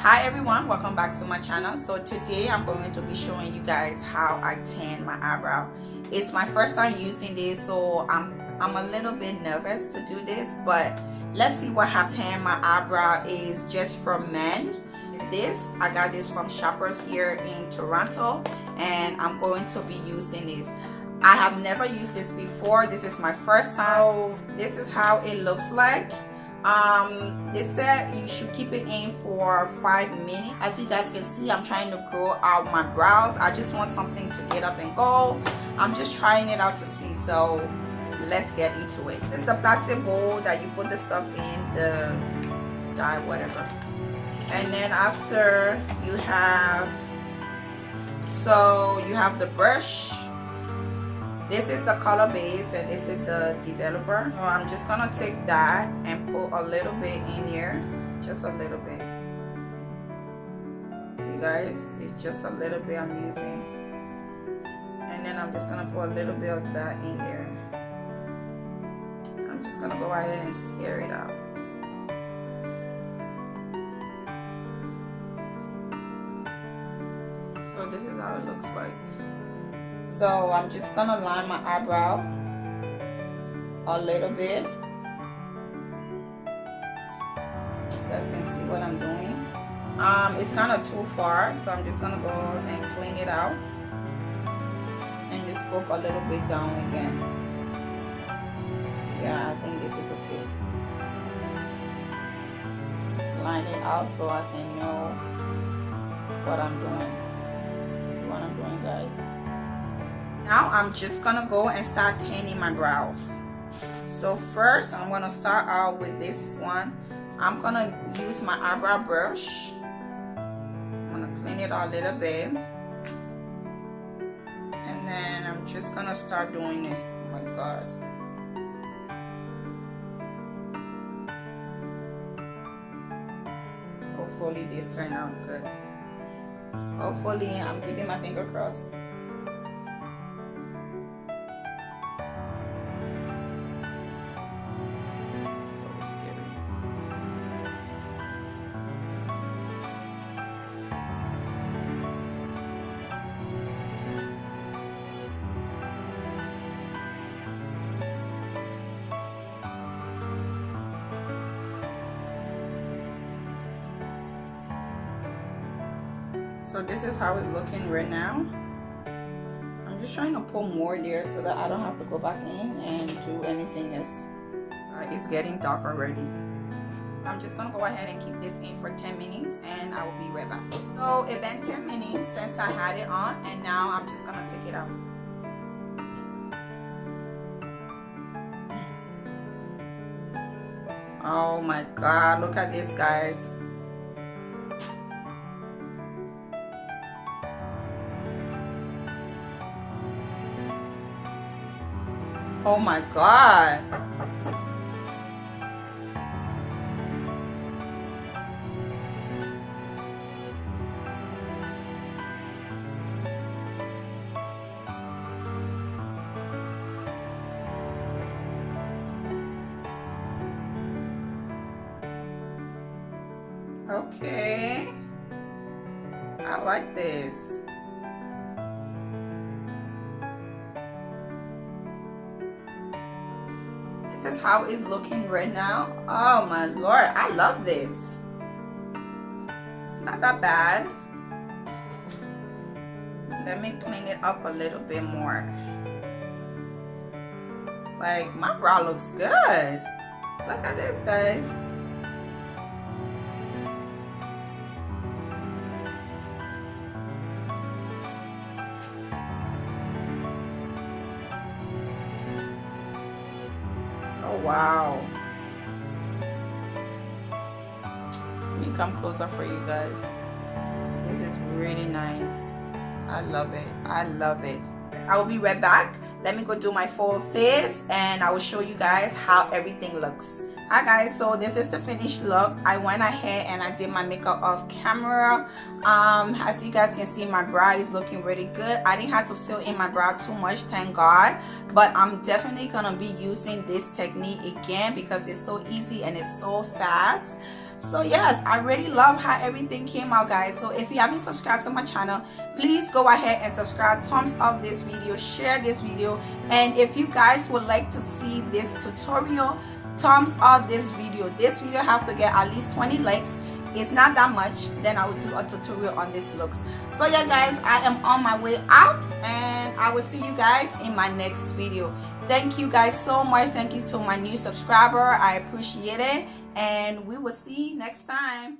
Hi everyone, welcome back to my channel. So today I'm going to be showing you guys how I tan my eyebrow. It's my first time using this, so I'm a little bit nervous to do this, but let's see what how tan my eyebrow is just for men. I got this from Shoppers here in Toronto, and I'm going to be using this. I have never used this before. This is my first time. This is how it looks like. They said you should keep it in for 5 minutes. As you guys can see, I'm trying to grow out my brows. I just want something to get up and go. I'm just trying it out to see, so let's get into it. This is the plastic bowl that you put the stuff in, the dye, whatever. And then after you have the brush. This is the color base and this is the developer. So I'm just gonna take that and put a little bit in here, just a little bit. See guys, it's just a little bit I'm using. And then I'm just gonna put a little bit of that in here. I'm just gonna go ahead and stir it out. So this is how it looks like. So I'm just gonna line my eyebrow a little bit. You guys can see what I'm doing. It's kind of too far, so I'm just gonna go and clean it out and just go a little bit down again. Yeah, I think this is okay. Line it out so I can know what I'm doing. Guys. Now I'm just gonna go and start tanning my brows. So first I'm gonna start out with this one. I'm gonna use my eyebrow brush. I'm gonna clean it out a little bit, and then I'm just gonna start doing it. Oh my god. Hopefully this turned out good. Hopefully, I'm keeping my finger crossed. So scary. So this is how it's looking right now. I'm just trying to put more there so that I don't have to go back in and do anything else. It's getting dark already. I'm just gonna go ahead and keep this in for 10 minutes and I will be right back. So it's been 10 minutes since I had it on, and now I'm just gonna take it out. Oh my god, look at this guys. Oh my god. Okay. I like this. This is how it's looking right now. Oh my lord, I love this. It's not that bad. Let me clean it up a little bit more. Like, my brow looks good. Look at this guys. Wow. Let me come closer for you guys. This is really nice. I love it. I love it. I will be right back. Let me go do my full face and I will show you guys how everything looks. Hi guys, so this is the finished look. I went ahead and I did my makeup off camera. As you guys can see, my brow is looking really good. I didn't have to fill in my brow too much, thank God, but I'm definitely gonna be using this technique again because it's so easy and it's so fast. So yes, I really love how everything came out, guys. So if you haven't subscribed to my channel, please go ahead and subscribe, thumbs up this video, share this video, and if you guys would like to see this tutorial, thumbs up this video. This video have to get at least 20 likes. It's not that much, then I will do a tutorial on this looks. So yeah guys, I am on my way out and I will see you guys in my next video. Thank you guys so much. Thank you to my new subscriber. I appreciate it, and we will see you next time.